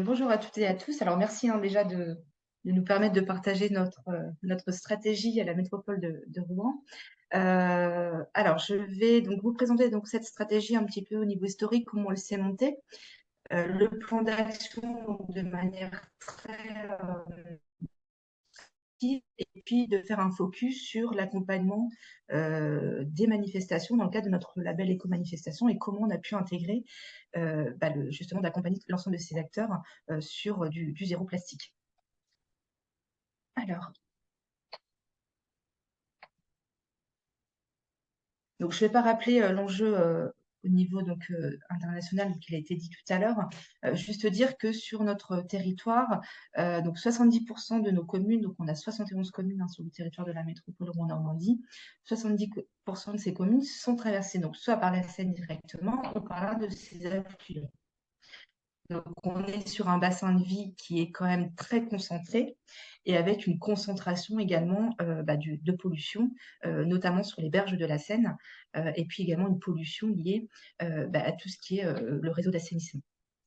Bonjour à toutes et à tous. Alors merci déjà de nous permettre de partager notre stratégie à la métropole de Rouen. Alors je vais donc vous présenter donc cette stratégie un petit peu au niveau historique, comment elle s'est montée. Le plan d'action donc, de manière très active, et puis de faire un focus sur l'accompagnement des manifestations dans le cadre de notre label éco-manifestation et comment on a pu intégrer justement d'accompagner l'ensemble de ces acteurs sur du zéro plastique. Alors, donc je ne vais pas rappeler l'enjeu au niveau international qui a été dit tout à l'heure. Juste dire que sur notre territoire, donc 70% de nos communes, donc on a 71 communes sur le territoire de la métropole Rouen-Normandie, 70% de ces communes sont traversées donc soit par la Seine directement ou par l'un de ses affluents. Donc, on est sur un bassin de vie qui est quand même très concentré et avec une concentration également de pollution, notamment sur les berges de la Seine, et puis également une pollution liée à tout ce qui est le réseau d'assainissement.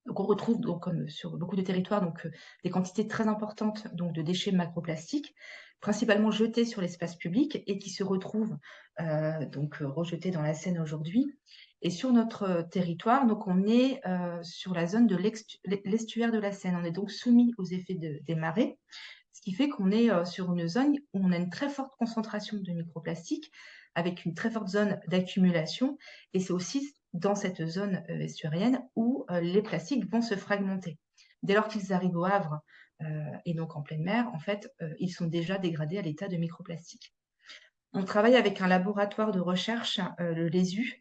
Donc, on retrouve, donc, comme sur beaucoup de territoires, des quantités très importantes de déchets macroplastiques, principalement jetés sur l'espace public et qui se retrouvent rejetés dans la Seine aujourd'hui. Et sur notre territoire, donc on est sur la zone de l'estuaire de la Seine. On est donc soumis aux effets des marées, ce qui fait qu'on est sur une zone où on a une très forte concentration de microplastiques, avec une très forte zone d'accumulation. Et c'est aussi dans cette zone estuarienne où les plastiques vont se fragmenter. Dès lors qu'ils arrivent au Havre et donc en pleine mer, en fait, ils sont déjà dégradés à l'état de microplastiques. On travaille avec un laboratoire de recherche, le LESU,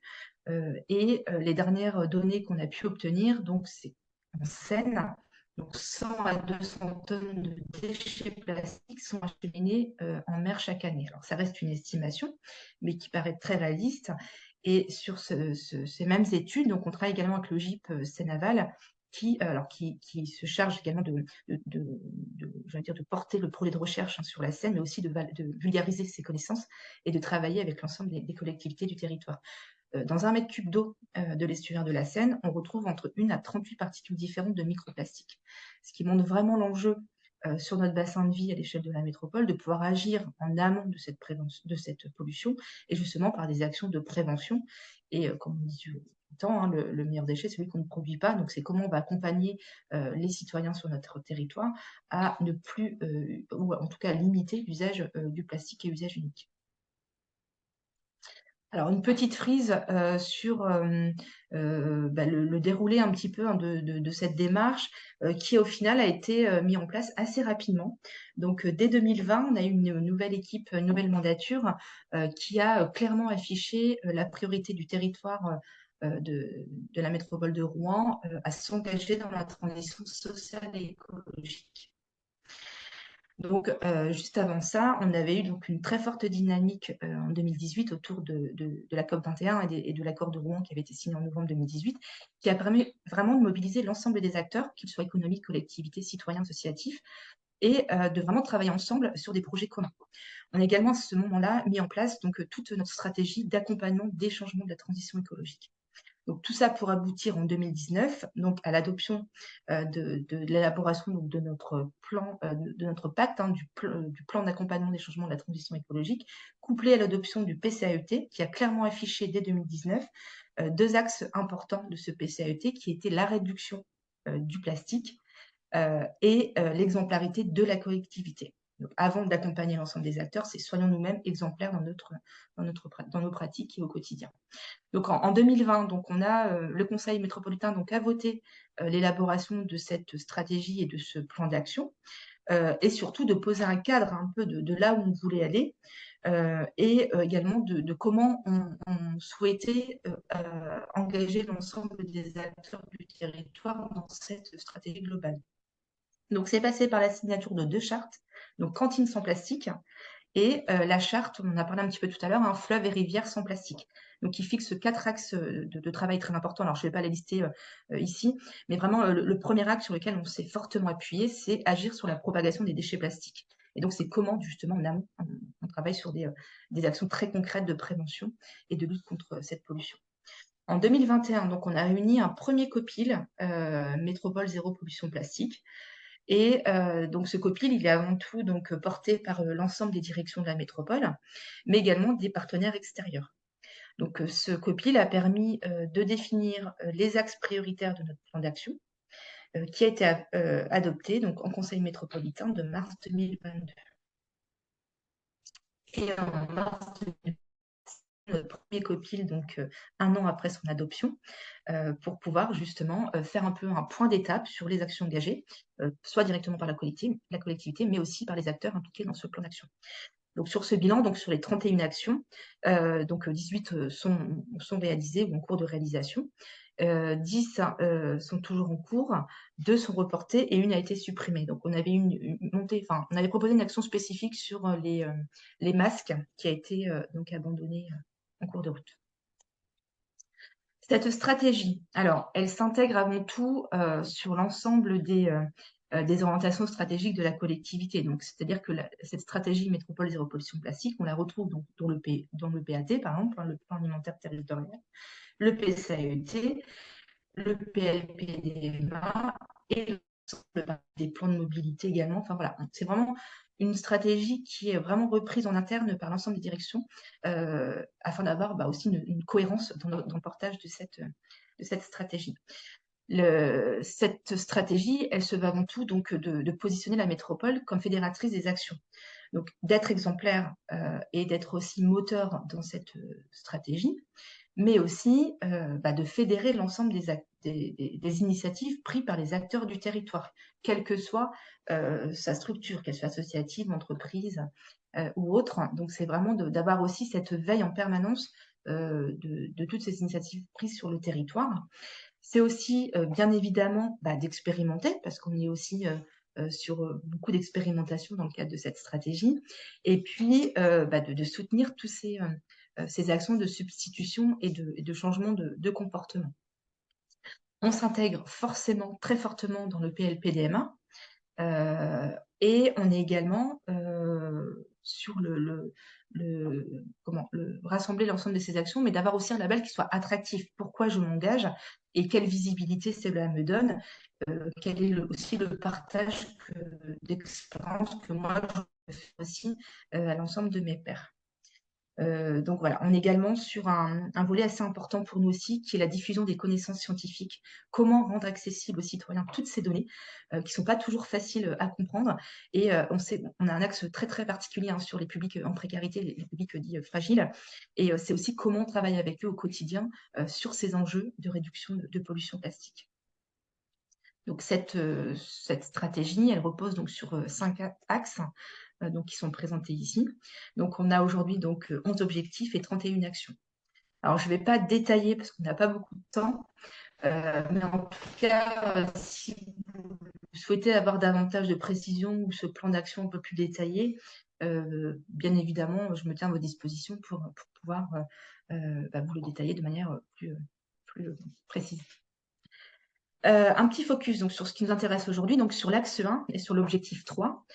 et les dernières données qu'on a pu obtenir, donc c'est en Seine, donc 100 à 200 tonnes de déchets plastiques sont acheminés en mer chaque année. Alors ça reste une estimation, mais qui paraît très réaliste. Et sur ces mêmes études, donc on travaille également avec le GIP Seine-Aval, qui se charge également de porter le projet de recherche sur la Seine, mais aussi de vulgariser ses connaissances et de travailler avec l'ensemble des collectivités du territoire. Dans un mètre cube d'eau de l'estuaire de la Seine, on retrouve entre 1 à 38 particules différentes de microplastiques, ce qui montre vraiment l'enjeu sur notre bassin de vie à l'échelle de la métropole, de pouvoir agir en amont de cette pollution, et justement par des actions de prévention. Et comme on dit tout le temps, hein, le meilleur déchet, c'est celui qu'on ne produit pas. Donc c'est comment on va accompagner les citoyens sur notre territoire à ne plus, ou en tout cas à limiter l'usage du plastique et usage unique. Alors, une petite frise sur le déroulé un petit peu de cette démarche qui, au final, a été mis en place assez rapidement. Donc, dès 2020, on a eu une nouvelle équipe, une nouvelle mandature qui a clairement affiché la priorité du territoire de la métropole de Rouen à s'engager dans la transition sociale et écologique. Donc, juste avant ça, on avait eu donc une très forte dynamique en 2018 autour de la COP 21 et de l'accord de Rouen qui avait été signé en novembre 2018, qui a permis vraiment de mobiliser l'ensemble des acteurs, qu'ils soient économiques, collectivités, citoyens, associatifs, et de vraiment travailler ensemble sur des projets communs. On a également à ce moment-là mis en place toute notre stratégie d'accompagnement des changements de la transition écologique. Donc, tout ça pour aboutir en 2019 donc, à l'adoption de l'élaboration de notre plan, de notre pacte, hein, du plan d'accompagnement des changements de la transition écologique, couplé à l'adoption du PCAET, qui a clairement affiché dès 2019 deux axes importants de ce PCAET, qui étaient la réduction du plastique et l'exemplarité de la collectivité. Donc, avant d'accompagner l'ensemble des acteurs, c'est soyons nous-mêmes exemplaires dans nos pratiques et au quotidien. Donc en 2020, donc on a le Conseil métropolitain a voté l'élaboration de cette stratégie et de ce plan d'action, et surtout de poser un cadre un peu de là où on voulait aller, et également de comment on souhaitait engager l'ensemble des acteurs du territoire dans cette stratégie globale. Donc c'est passé par la signature de 2 chartes, donc cantine sans plastique, et la charte, on en a parlé un petit peu tout à l'heure, un fleuve et rivières sans plastique. Donc, il fixe 4 axes de travail très importants. Alors, je ne vais pas les lister ici, mais vraiment, le premier axe sur lequel on s'est fortement appuyé, c'est agir sur la propagation des déchets plastiques. Et donc, c'est comment, justement, en amont, on travaille sur des actions très concrètes de prévention et de lutte contre cette pollution. En 2021, donc, on a réuni un premier COPIL, Métropole Zéro Pollution Plastique. Et donc ce COPIL, il est avant tout donc, porté par l'ensemble des directions de la métropole, mais également des partenaires extérieurs. Donc ce COPIL a permis de définir les axes prioritaires de notre plan d'action, qui a été adopté donc, en Conseil métropolitain de mars 2022. Et en mars 2022, notre premier COPIL, donc un an après son adoption, pour pouvoir justement faire un peu un point d'étape sur les actions engagées, soit directement par la collectivité, mais aussi par les acteurs impliqués dans ce plan d'action. Donc sur ce bilan, donc sur les 31 actions, donc 18 sont réalisées ou en cours de réalisation. 10 sont toujours en cours, 2 sont reportées et une a été supprimée. Donc on avait on avait proposé une action spécifique sur les masques qui a été donc abandonnée en cours de route. Cette stratégie, alors, elle s'intègre avant tout sur l'ensemble des orientations stratégiques de la collectivité. Donc, c'est-à-dire que cette stratégie métropole zéro pollution plastique, on la retrouve donc dans le PAT, par exemple, le plan alimentaire territorial, le PCAET, le PLPDMA et l'ensemble des plans de mobilité également. Enfin voilà, c'est vraiment une stratégie qui est vraiment reprise en interne par l'ensemble des directions afin d'avoir aussi une cohérence dans le portage de cette stratégie. Cette stratégie, elle se veut avant tout donc de positionner la métropole comme fédératrice des actions. Donc d'être exemplaire et d'être aussi moteur dans cette stratégie, mais aussi de fédérer l'ensemble des initiatives prises par les acteurs du territoire, quelle que soit sa structure, qu'elle soit associative, entreprise ou autre. Donc c'est vraiment d'avoir aussi cette veille en permanence de toutes ces initiatives prises sur le territoire. C'est aussi bien évidemment d'expérimenter, parce qu'on est aussi sur beaucoup d'expérimentation dans le cadre de cette stratégie, et puis de soutenir tous ces actions de substitution et de changement de comportement. On s'intègre forcément très fortement dans le PLPDMA, et on est également sur rassembler l'ensemble de ces actions, mais d'avoir aussi un label qui soit attractif. Pourquoi je m'engage et quelle visibilité cela me donne, quel est aussi le partage d'expérience que moi je fais aussi à l'ensemble de mes pairs. Donc voilà, on est également sur un volet assez important pour nous aussi, qui est la diffusion des connaissances scientifiques. Comment rendre accessibles aux citoyens toutes ces données qui ne sont pas toujours faciles à comprendre. Et on a un axe très très particulier sur les publics en précarité, les publics dits fragiles. Et c'est aussi comment on travaille avec eux au quotidien sur ces enjeux de réduction de pollution plastique. Donc cette stratégie, elle repose donc sur 5 axes donc, qui sont présentés ici. Donc on a aujourd'hui donc 11 objectifs et 31 actions. Alors je ne vais pas détailler parce qu'on n'a pas beaucoup de temps, mais en tout cas, si vous souhaitez avoir davantage de précision ou ce plan d'action un peu plus détaillé, bien évidemment, je me tiens à vos dispositions pour pouvoir vous le détailler de manière plus précise. Un petit focus donc, sur ce qui nous intéresse aujourd'hui, donc sur l'axe 1 et sur l'objectif 3.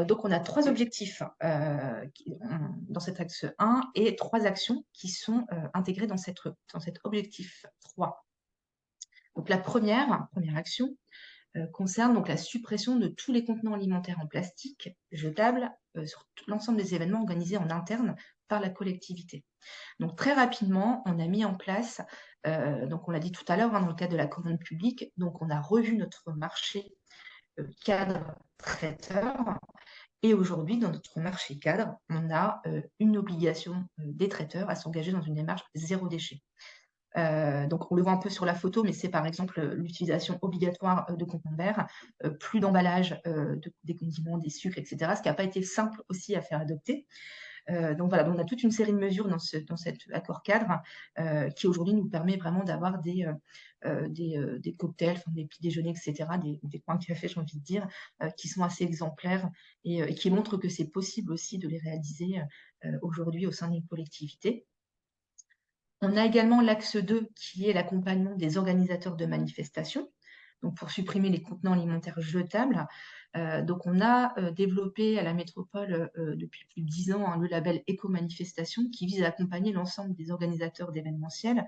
Donc, on a 3 objectifs dans cet axe 1 et 3 actions qui sont intégrées dans cet objectif 3. Donc, la première action concerne donc la suppression de tous les contenants alimentaires en plastique jetables sur l'ensemble des événements organisés en interne par la collectivité. Donc très rapidement, on a mis en place, donc on l'a dit tout à l'heure dans le cadre de la commande publique, donc on a revu notre marché cadre traiteur. Et aujourd'hui, dans notre marché cadre, on a une obligation des traiteurs à s'engager dans une démarche zéro déchet. Donc, on le voit un peu sur la photo, mais c'est par exemple l'utilisation obligatoire de contenants verts, plus d'emballage des condiments, des sucres, etc., ce qui n'a pas été simple aussi à faire adopter. Donc voilà, on a toute une série de mesures dans cet accord cadre qui aujourd'hui nous permet vraiment d'avoir des cocktails, des petits déjeuners, etc., des coins de café, j'ai envie de dire, qui sont assez exemplaires et qui montrent que c'est possible aussi de les réaliser aujourd'hui au sein d'une collectivité. On a également l'axe 2 qui est l'accompagnement des organisateurs de manifestations. donc pour supprimer les contenants alimentaires jetables. Donc on a développé à la métropole depuis plus de 10 ans le label Éco-Manifestation qui vise à accompagner l'ensemble des organisateurs d'événementiels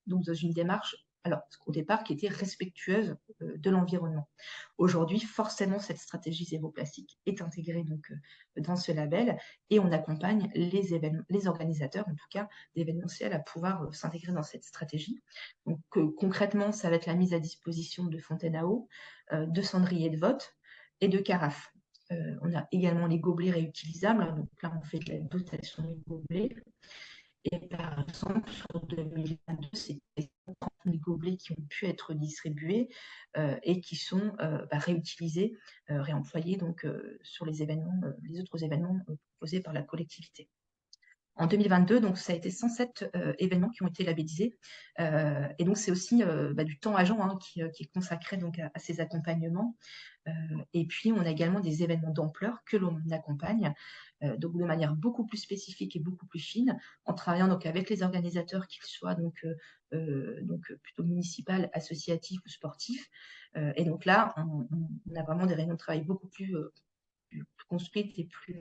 donc dans une démarche, alors au départ, qui était respectueuse de l'environnement. Aujourd'hui, forcément, cette stratégie zéro plastique est intégrée donc dans ce label et on accompagne les organisateurs, en tout cas, d'événementiels à pouvoir s'intégrer dans cette stratégie. Donc concrètement, ça va être la mise à disposition de fontaines à eau, de cendriers de vote et de carafes. On a également les gobelets réutilisables, hein, donc là on fait de la dotation des gobelets. Et par exemple, sur 2022, c'est 30 000 gobelets qui ont pu être distribués et qui sont réutilisés, réemployés donc, sur les autres événements proposés par la collectivité. En 2022, donc, ça a été 107 événements qui ont été labellisés. Et donc, c'est aussi du temps agent hein, qui est consacré donc, à ces accompagnements. Et puis, on a également des événements d'ampleur que l'on accompagne, donc de manière beaucoup plus spécifique et beaucoup plus fine, en travaillant donc avec les organisateurs, qu'ils soient donc plutôt municipal, associatifs ou sportifs. Et donc là, on a vraiment des réunions de travail beaucoup plus construites et plus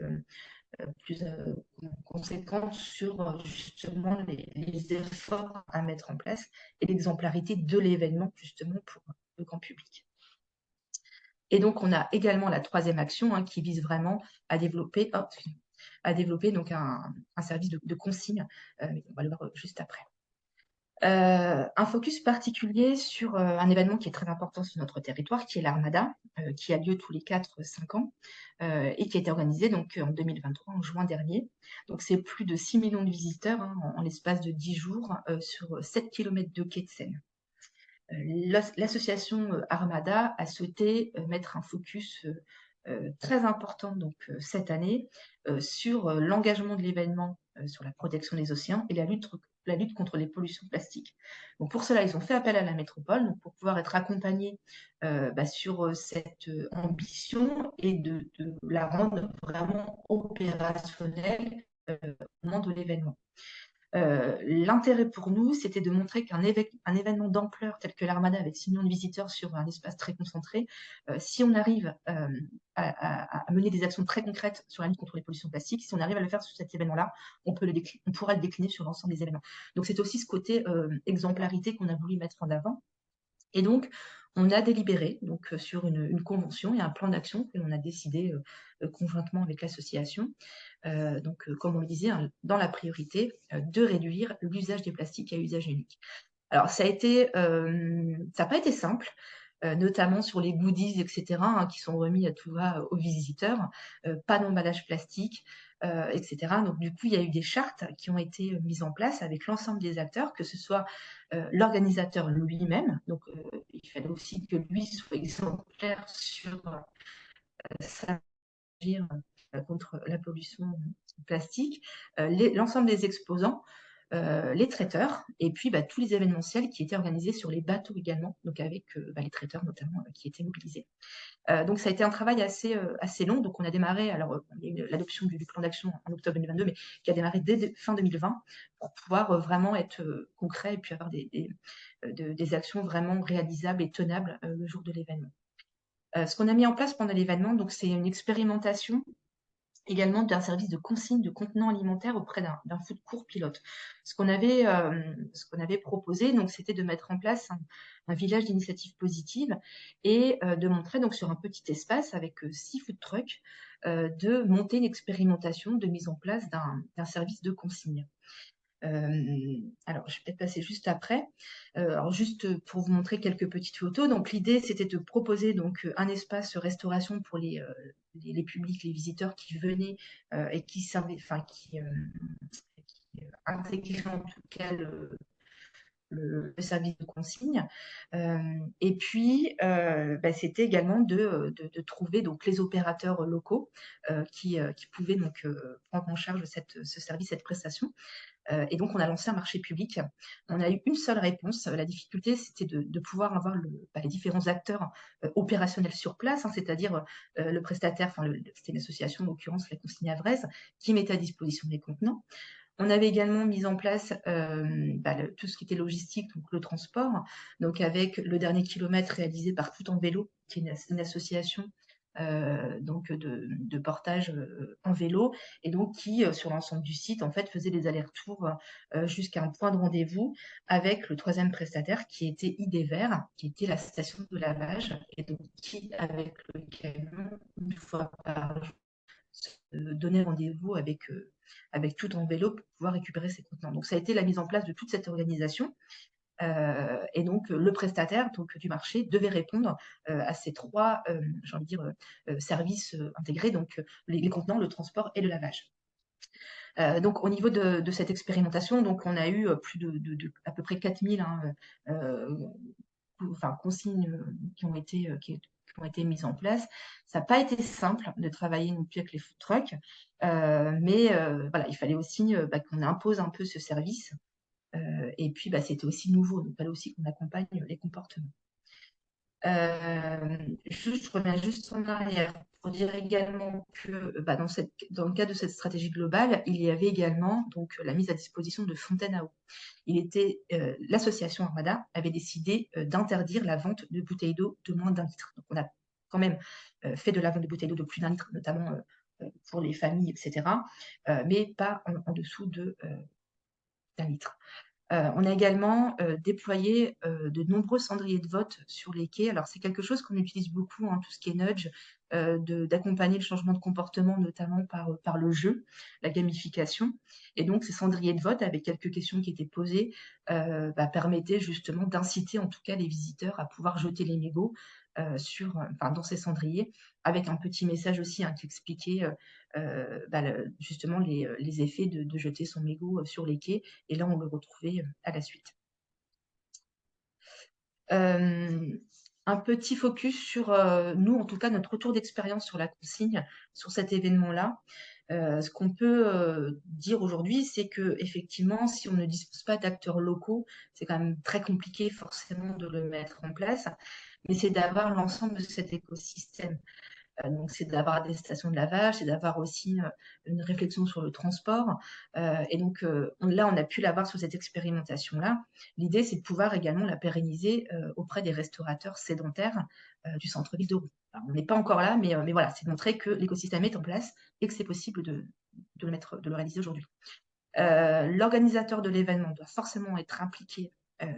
conséquentes sur justement les efforts à mettre en place et l'exemplarité de l'événement justement pour le grand public. Et donc, on a également la troisième action hein, qui vise vraiment à développer, donc un service de consigne. On va le voir juste après. Un focus particulier sur un événement qui est très important sur notre territoire, qui est l'Armada, qui a lieu tous les 4-5 ans et qui a été organisé donc, en 2023, en juin dernier. Donc, c'est plus de 6 millions de visiteurs hein, en l'espace de 10 jours sur 7 km de quai de Seine. L'association Armada a souhaité mettre un focus très important donc, cette année sur l'engagement de l'événement sur la protection des océans et la lutte contre les pollutions plastiques. Donc pour cela, ils ont fait appel à la métropole donc pour pouvoir être accompagnés sur cette ambition et de la rendre vraiment opérationnelle au moment de l'événement. L'intérêt pour nous, c'était de montrer qu'un événement d'ampleur tel que l'Armada avec 6 millions de visiteurs sur un espace très concentré, si on arrive à mener des actions très concrètes sur la lutte contre les pollutions plastiques, si on arrive à le faire sur cet événement-là, on pourra le décliner sur l'ensemble des événements. Donc c'est aussi ce côté exemplarité qu'on a voulu mettre en avant. Et donc, on a délibéré donc, sur une convention et un plan d'action que l'on a décidé conjointement avec l'association. Donc, comme on le disait, hein, dans la priorité de réduire l'usage des plastiques à usage unique. Alors, ça n'a pas été simple, notamment sur les goodies, etc., hein, qui sont remis à tout va aux visiteurs, pas d'emballage plastique, etc. Donc, du coup, il y a eu des chartes qui ont été mises en place avec l'ensemble des acteurs, que ce soit l'organisateur lui-même, donc il fallait aussi que lui soit exemplaire sur s'agir contre la pollution plastique, l'ensemble des exposants, les traiteurs, et puis tous les événementiels qui étaient organisés sur les bateaux également, donc avec les traiteurs notamment qui étaient mobilisés. Donc ça a été un travail assez long. Donc on a démarré, alors il y a eu l'adoption du plan d'action en octobre 2022, mais qui a démarré dès fin 2020 pour pouvoir vraiment être concret et puis avoir des actions vraiment réalisables et tenables le jour de l'événement. Ce qu'on a mis en place pendant l'événement, donc c'est une expérimentation également d'un service de consigne de contenants alimentaires auprès d'un food court pilote. Ce qu'on avait proposé, donc, c'était de mettre en place un village d'initiative positive et de montrer donc, sur un petit espace avec 6 food trucks, de monter une expérimentation de mise en place d'un service de consigne. Alors, je vais peut-être passer juste après. Alors, juste pour vous montrer quelques petites photos. Donc, l'idée, c'était de proposer donc un espace restauration pour les publics, les visiteurs qui venaient et qui intégraient en tout cas le service de consigne. Et puis, c'était également de trouver donc, les opérateurs locaux qui pouvaient donc, prendre en charge ce service, cette prestation. Et donc, on a lancé un marché public. On a eu une seule réponse. La difficulté, c'était de pouvoir avoir les différents acteurs opérationnels sur place, hein, c'est-à-dire le prestataire, c'était une association, en l'occurrence la Consigne Avraise, qui mettait à disposition des contenants. On avait également mis en place tout ce qui était logistique, donc le transport, donc avec le dernier kilomètre réalisé par Tout en vélo, qui est une association donc de portage en vélo, et donc qui, sur l'ensemble du site, en fait, faisait des allers-retours jusqu'à un point de rendez-vous avec le troisième prestataire qui était ID-Vert, qui était la station de lavage, et donc qui, avec le camion, une fois par jour, donnait rendez-vous avec Tout en vélo pour pouvoir récupérer ses contenants. Donc ça a été la mise en place de toute cette organisation. Et donc le prestataire donc, du marché devait répondre à ces trois j'ai envie de dire, services intégrés, donc les contenants, le transport et le lavage. Donc au niveau de cette expérimentation, donc on a eu plus de à peu près 4000 consignes qui ont été mises en place. Ça n'a pas été simple de travailler non plus avec les food trucks, mais voilà, il fallait aussi qu'on impose un peu ce service. Et puis, c'était aussi nouveau, donc il fallait aussi qu'on accompagne les comportements. Je reviens juste en arrière pour dire également que dans le cadre de cette stratégie globale, il y avait également donc, la mise à disposition de fontaines à eau. L'association Armada avait décidé d'interdire la vente de bouteilles d'eau de moins d'1 litre. Donc on a quand même fait de la vente de bouteilles d'eau de plus d'1 litre, notamment pour les familles, etc., mais pas en dessous d'1 litre. On a également déployé de nombreux cendriers de vote sur les quais. Alors, c'est quelque chose qu'on utilise beaucoup, tout ce qui est nudge, d'accompagner le changement de comportement, notamment par le jeu, la gamification. Et donc, ces cendriers de vote, avec quelques questions qui étaient posées, permettaient justement d'inciter en tout cas les visiteurs à pouvoir jeter les mégots dans ces cendriers, avec un petit message aussi qui expliquait justement les effets de jeter son mégot sur les quais. Et là, on le retrouvait à la suite. Un petit focus sur nous, en tout cas, notre retour d'expérience sur la consigne, sur cet événement-là. Ce qu'on peut dire aujourd'hui, c'est que effectivement, si on ne dispose pas d'acteurs locaux, c'est quand même très compliqué forcément de le mettre en place, mais c'est d'avoir l'ensemble de cet écosystème. Donc, c'est d'avoir des stations de lavage, c'est d'avoir aussi une réflexion sur le transport. Et donc, là, on a pu l'avoir sur cette expérimentation-là. L'idée, c'est de pouvoir également la pérenniser auprès des restaurateurs sédentaires du centre-ville de Rouen. Alors, on n'est pas encore là, mais voilà, c'est de montrer que l'écosystème est en place et que c'est possible de le réaliser aujourd'hui. L'organisateur de l'événement doit forcément être impliqué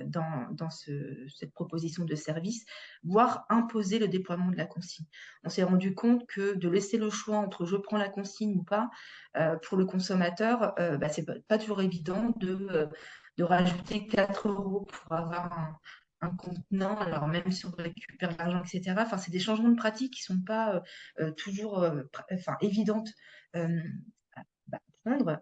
dans cette proposition de service, voire imposer le déploiement de la consigne. On s'est rendu compte que de laisser le choix entre je prends la consigne ou pas, pour le consommateur, c'est pas toujours évident de rajouter 4 € pour avoir un contenant, alors même si on récupère l'argent, etc. Enfin, c'est des changements de pratique qui ne sont pas toujours évidentes à prendre.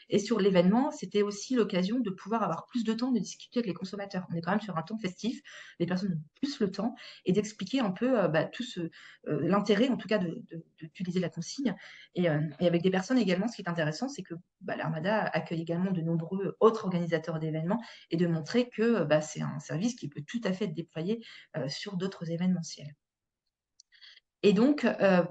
Et sur l'événement, c'était aussi l'occasion de pouvoir avoir plus de temps de discuter avec les consommateurs. On est quand même sur un temps festif, les personnes ont plus le temps, et d'expliquer un peu l'intérêt, en tout cas, d'utiliser la consigne. Et avec des personnes également, ce qui est intéressant, c'est que l'Armada accueille également de nombreux autres organisateurs d'événements, et de montrer que c'est un service qui peut tout à fait être déployé sur d'autres événementiels. Et donc,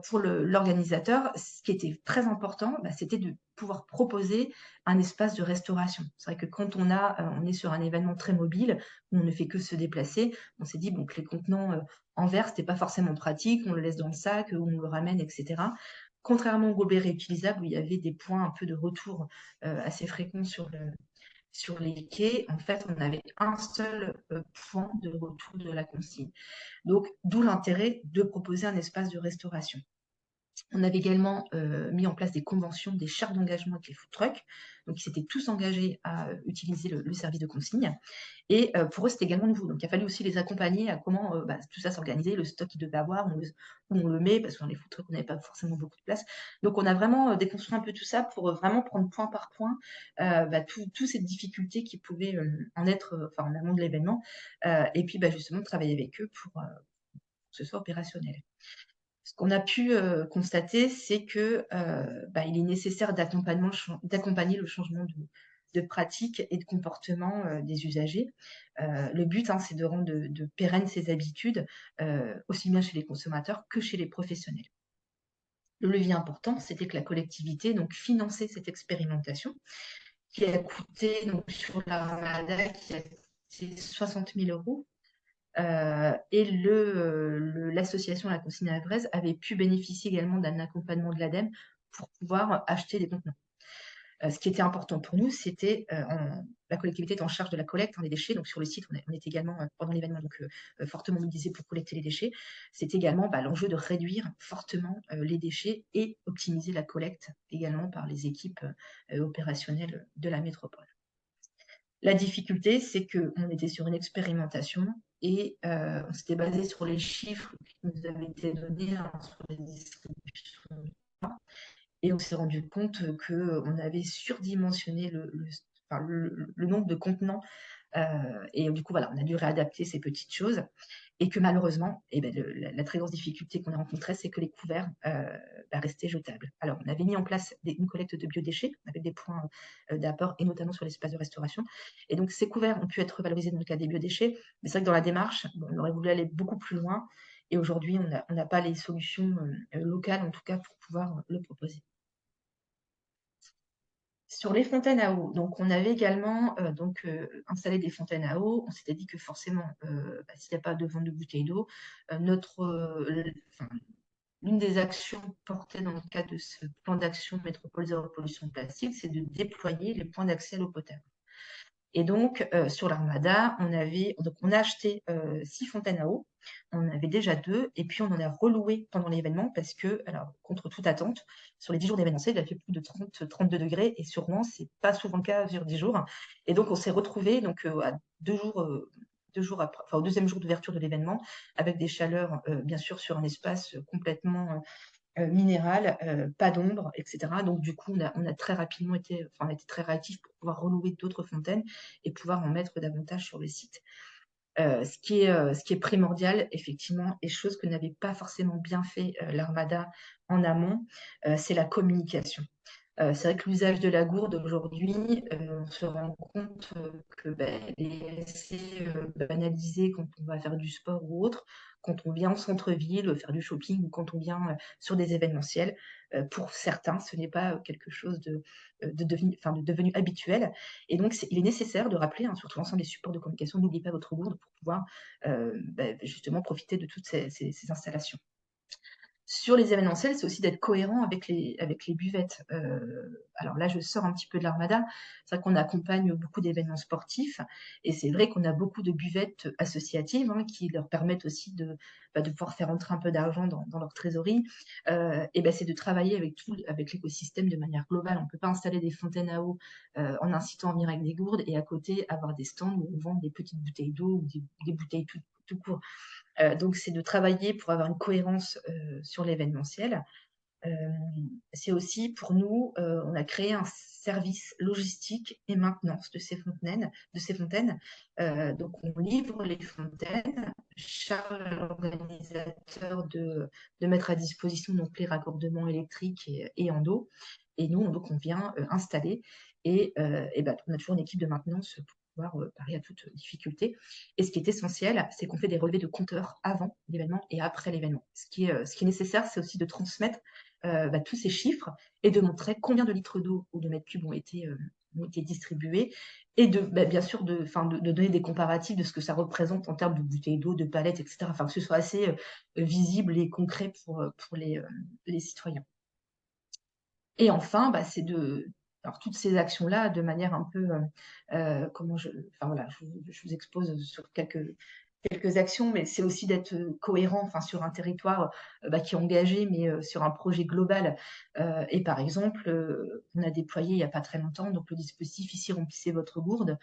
pour l'organisateur, ce qui était très important, c'était de pouvoir proposer un espace de restauration. C'est vrai que quand on est sur un événement très mobile, où on ne fait que se déplacer, on s'est dit que les contenants en verre, c'était pas forcément pratique, on le laisse dans le sac, on le ramène, etc. Contrairement au gobelet réutilisable, où il y avait des points un peu de retour assez fréquents sur les quais, en fait, on avait un seul point de retour de la consigne. Donc, d'où l'intérêt de proposer un espace de restauration. On avait également mis en place des conventions, des chartes d'engagement avec les food trucks. Donc, ils s'étaient tous engagés à utiliser le service de consigne. Et pour eux, c'était également nouveau. Donc, il a fallu aussi les accompagner à comment tout ça s'organiser, le stock qu'ils devaient avoir, où on le met, parce que dans les food trucks, on n'avait pas forcément beaucoup de place. Donc, on a vraiment déconstruit un peu tout ça pour vraiment prendre point par point toutes ces difficultés qui pouvaient en être en amont de l'événement. Et puis, justement, travailler avec eux pour que ce soit opérationnel. Ce qu'on a pu constater, c'est que il est nécessaire d'accompagner le changement de pratique et de comportement des usagers. Le but, c'est de rendre de pérennes ces habitudes, aussi bien chez les consommateurs que chez les professionnels. Le levier important, c'était que la collectivité finançait cette expérimentation, qui a coûté, donc sur l'Armada, qui a coûté 60 000 euros. Et l'association La Consigne à Vraise avait pu bénéficier également d'un accompagnement de l'ADEME pour pouvoir acheter des contenants. Ce qui était important pour nous, c'était la collectivité est en charge de la collecte des déchets. Donc sur le site, on est également pendant l'événement fortement mobilisé pour collecter les déchets. C'était également l'enjeu de réduire fortement les déchets et optimiser la collecte également par les équipes opérationnelles de la métropole. La difficulté, c'est qu'on était sur une expérimentation et on s'était basé sur les chiffres qui nous avaient été donnés sur les distributions. Et on s'est rendu compte qu'on avait surdimensionné le nombre de contenants. Et du coup, voilà, on a dû réadapter ces petites choses. Et que malheureusement, la très grosse difficulté qu'on a rencontrée, c'est que les couverts restaient jetables. Alors, on avait mis en place une collecte de biodéchets avec des points d'apport, et notamment sur l'espace de restauration. Et donc, ces couverts ont pu être valorisés dans le cas des biodéchets. Mais c'est vrai que dans la démarche, on aurait voulu aller beaucoup plus loin. Et aujourd'hui, on n'a pas les solutions locales, en tout cas, pour pouvoir le proposer. Sur les fontaines à eau, donc on avait également installé des fontaines à eau. On s'était dit que forcément, s'il n'y a pas de vente de bouteilles d'eau, l'une des actions portées dans le cadre de ce plan d'action métropole zéro pollution plastique, c'est de déployer les points d'accès à l'eau potable. Et donc, sur l'Armada, on a acheté 6 fontaines à eau. On en avait déjà 2, et puis on en a reloué pendant l'événement parce que, alors, contre toute attente, sur les 10 jours d'événementiel, il a fait plus de 32 degrés, et sur Rouen, ce n'est pas souvent le cas sur 10 jours. Et donc, on s'est retrouvés à 2 jours après, au deuxième jour d'ouverture de l'événement, avec des chaleurs, bien sûr, sur un espace complètement minéral, pas d'ombre, etc. Donc, du coup, on a très rapidement été très réactifs pour pouvoir relouer d'autres fontaines et pouvoir en mettre davantage sur le site. Ce qui est primordial, effectivement, et chose que n'avait pas forcément bien fait l'Armada en amont, c'est la communication. C'est vrai que l'usage de la gourde aujourd'hui, on se rend compte qu'elle est assez banalisée quand on va faire du sport ou autre, quand on vient en centre-ville faire du shopping ou quand on vient sur des événementiels. Pour certains, ce n'est pas quelque chose de devenu habituel. Et donc, il est nécessaire de rappeler, surtout l'ensemble des supports de communication, n'oubliez pas votre gourde pour pouvoir justement profiter de toutes ces installations. Sur les événementiels, c'est aussi d'être cohérent avec les buvettes. Alors là, je sors un petit peu de l'Armada. C'est vrai qu'on accompagne beaucoup d'événements sportifs, et c'est vrai qu'on a beaucoup de buvettes associatives qui leur permettent aussi de pouvoir faire entrer un peu d'argent dans leur trésorerie. C'est de travailler avec l'écosystème de manière globale. On ne peut pas installer des fontaines à eau en incitant à venir avec des gourdes et à côté avoir des stands où on vend des petites bouteilles d'eau ou des bouteilles tout court. Donc, c'est de travailler pour avoir une cohérence sur l'événementiel. C'est aussi pour nous, on a créé un service logistique et maintenance de ces fontaines. Donc, on livre les fontaines, charge à l'organisateur de mettre à disposition donc, les raccordements électriques et en eau. Et nous, on vient installer et on a toujours une équipe de maintenance pour pouvoir parer à toute difficulté. Et ce qui est essentiel, c'est qu'on fait des relevés de compteurs avant l'événement et après l'événement. Ce qui est nécessaire, c'est aussi de transmettre tous ces chiffres et de montrer combien de litres d'eau ou de mètres cubes ont été distribués, et bien sûr de donner des comparatifs de ce que ça représente en termes de bouteilles d'eau, de palettes, etc. Que ce soit assez visible et concret pour les citoyens. Et enfin, c'est alors toutes ces actions-là, de manière un peu, je vous expose sur quelques actions, mais c'est aussi d'être cohérent sur un territoire qui est engagé, mais sur un projet global. Et par exemple, on a déployé il n'y a pas très longtemps donc, le dispositif Ici remplissez votre gourde,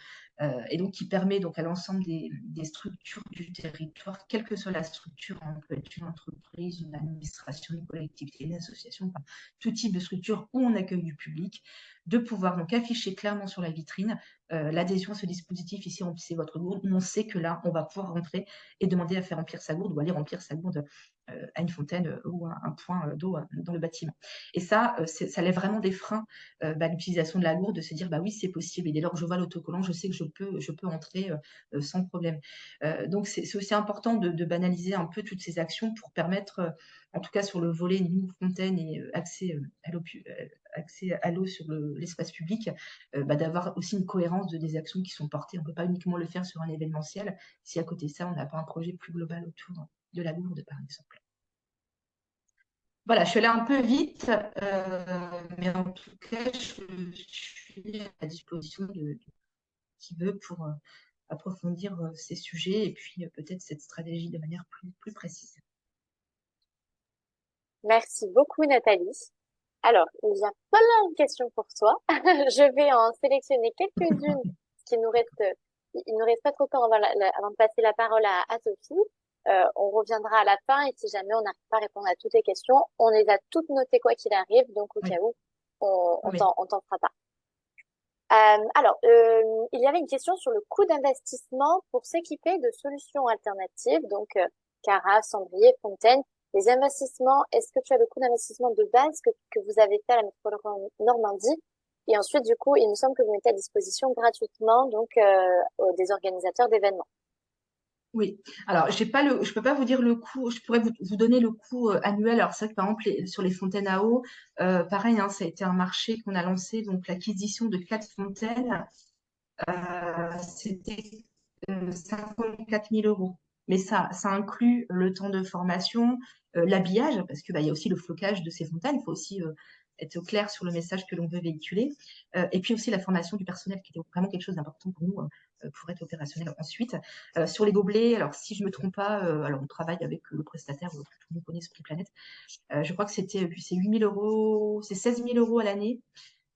et donc qui permet donc, à l'ensemble des structures du territoire, quelle que soit la structure, on peut être une entreprise, une administration, une collectivité, une association, tout type de structure où on accueille du public, de pouvoir donc afficher clairement sur la vitrine l'adhésion à ce dispositif Ici remplissez votre gourde, où on sait que là, on va pouvoir rentrer et demander à faire remplir sa gourde ou aller remplir sa gourde à une fontaine ou un point d'eau dans le bâtiment. Et ça, ça lève vraiment des freins l'utilisation de la gourde, de se dire, bah oui, c'est possible. Et dès lors que je vois l'autocollant, je sais que je peux entrer sans problème. Donc, c'est aussi important de banaliser un peu toutes ces actions pour permettre, en tout cas sur le volet New Fontaine et accès à l'eau sur l'espace public, d'avoir aussi une cohérence des actions qui sont portées. On ne peut pas uniquement le faire sur un événementiel si à côté de ça, on n'a pas un projet plus global autour de la gourde, par exemple. Voilà, je suis allée un peu vite, mais en tout cas, je suis à disposition de qui veut pour approfondir ces sujets et puis peut-être cette stratégie de manière plus précise. Merci beaucoup, Nathalie. Alors, il y a plein de questions pour toi. Je vais en sélectionner quelques-unes, parce qu'il nous reste, il nous reste pas trop de temps avant de passer la parole à Sophie. On reviendra à la fin et si jamais on n'arrive pas à répondre à toutes les questions, on les a toutes notées quoi qu'il arrive, donc au Oui, cas où, oui. on t'en fera pas. Il y avait une question sur le coût d'investissement pour s'équiper de solutions alternatives, donc Carafe, Cendrier, Fontaine. Les investissements, est-ce que tu as le coût d'investissement de base que vous avez fait à la métropole Normandie? Et ensuite, du coup, il me semble que vous mettez à disposition gratuitement donc des organisateurs d'événements. Oui, alors je peux pas vous dire le coût, je pourrais vous donner le coût annuel. Alors c'est vrai que par exemple sur les fontaines à eau, pareil, hein, ça a été un marché qu'on a lancé, donc l'acquisition de 4 fontaines, c'était 54 000 euros. Mais ça inclut le temps de formation, l'habillage, parce que il y a aussi le flocage de ces fontaines. Il faut aussi être au clair sur le message que l'on veut véhiculer. Et puis aussi la formation du personnel, qui était vraiment quelque chose d'important pour nous pour être opérationnel ensuite. Sur les gobelets, alors si je ne me trompe pas, alors on travaille avec le prestataire que tout le monde connaît, Esprit Planète. Je crois que c'est 8 000 euros, c'est 16 000 euros à l'année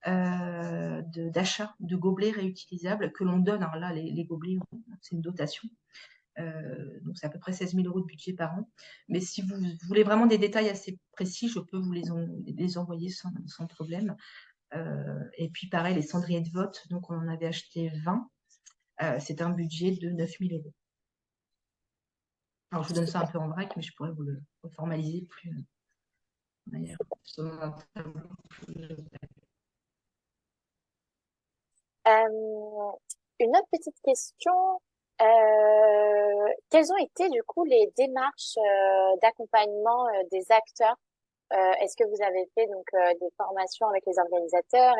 d'achat de gobelets réutilisables que l'on donne. Alors là, les gobelets, c'est une dotation. Donc, c'est à peu près 16 000 euros de budget par an. Mais si vous voulez vraiment des détails assez précis, je peux vous les envoyer sans problème. Et puis, pareil, les cendriers de vote, donc on en avait acheté 20. C'est un budget de 9 000 euros. Alors, je vous donne ça un peu en vrac, mais je pourrais vous le formaliser de manière plus. Euh, une autre petite question. Quelles ont été du coup les démarches d'accompagnement des acteurs? Est-ce que vous avez fait donc des formations avec les organisateurs?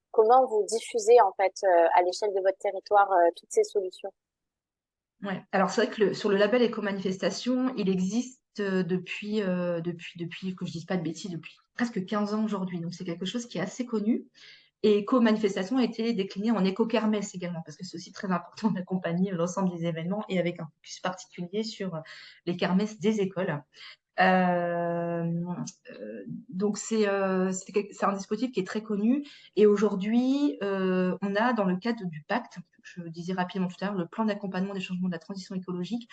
Comment vous diffusez en fait à l'échelle de votre territoire toutes ces solutions? Ouais. Alors c'est vrai que sur le label éco-manifestation, il existe depuis, que je dise pas de bêtises, depuis presque 15 ans aujourd'hui. Donc c'est quelque chose qui est assez connu. Et éco-manifestation a été décliné en éco-kermesse également, parce que c'est aussi très important d'accompagner l'ensemble des événements et avec un focus particulier sur les kermesses des écoles. Euh, donc c'est un dispositif qui est très connu et aujourd'hui on a dans le cadre du pacte, je disais rapidement tout à l'heure, le plan d'accompagnement des changements de la transition écologique.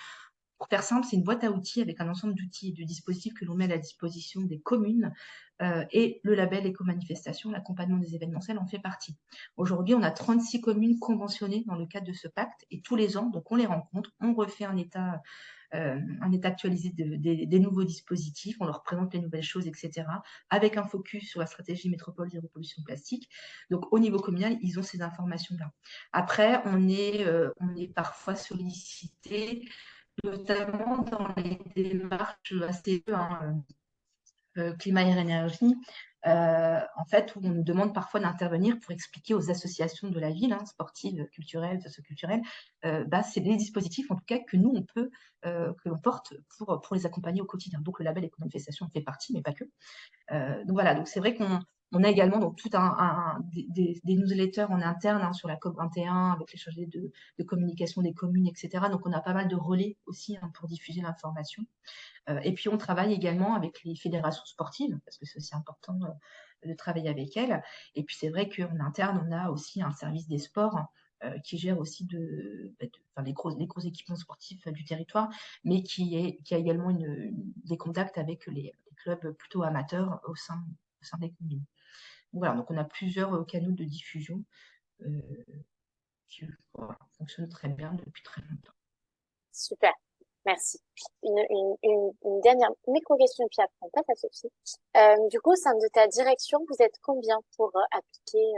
Pour faire simple, c'est une boîte à outils avec un ensemble d'outils et de dispositifs que l'on met à la disposition des communes et le label éco-manifestation, l'accompagnement des événementiels en fait partie. Aujourd'hui, on a 36 communes conventionnées dans le cadre de ce pacte et tous les ans, donc on les rencontre, on refait un état actualisé des nouveaux dispositifs, on leur présente les nouvelles choses, etc., avec un focus sur la stratégie métropole zéro pollution plastique. Donc, au niveau communal, ils ont ces informations-là. Après, on est parfois sollicité, notamment dans les démarches assez climat et énergie, en fait, où on nous demande parfois d'intervenir pour expliquer aux associations de la ville, hein, sportives, culturelles, socioculturelles, c'est des dispositifs, en tout cas, que nous, on peut, que l'on porte pour les accompagner au quotidien. Donc, le label éco-manifestation en fait partie, mais pas que. Donc, voilà, donc c'est vrai qu'on a également donc, tout des newsletters en interne hein, sur la COP 21 avec les chargés de communication des communes, etc. Donc, on a pas mal de relais aussi hein, pour diffuser l'information. Et puis, on travaille également avec les fédérations sportives, parce que c'est aussi important de travailler avec elles. Et puis, c'est vrai qu'en interne, on a aussi un service des sports qui gère aussi les gros équipements sportifs du territoire, mais qui a également des contacts avec les clubs plutôt amateurs au sein des communes. Voilà, donc on a plusieurs canaux de diffusion qui voilà, fonctionnent très bien depuis très longtemps. Super. Merci. Une dernière micro-question, puis après on passe à Sophie. Du coup, au sein de ta direction, vous êtes combien pour appliquer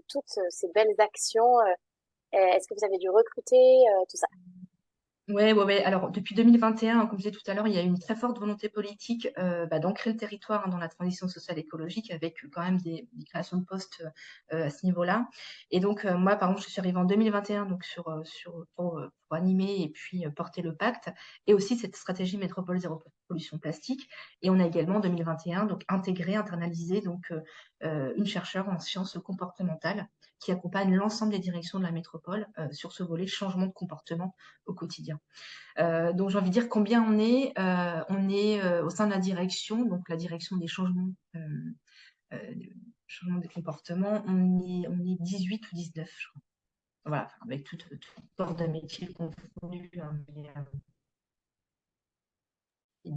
toutes ces belles actions? Est-ce que vous avez dû recruter, tout ça? Ouais, ouais, ouais. Alors, depuis 2021, comme je disais tout à l'heure, il y a une très forte volonté politique d'ancrer le territoire dans la transition sociale écologique avec quand même des créations de postes à ce niveau-là. Et donc, moi, par exemple, je suis arrivée en 2021 donc pour animer et puis porter le pacte et aussi cette stratégie métropole zéro pollution plastique. Et on a également en 2021 donc intégré, internalisé une chercheure en sciences comportementales qui accompagne l'ensemble des directions de la métropole sur ce volet changement de comportement au quotidien. Donc j'ai envie de dire combien on est au sein de la direction, donc la direction des euh, changements des comportements, on est 18 ou 19, je crois. Voilà, avec toutes sortes de métiers confondus, hein,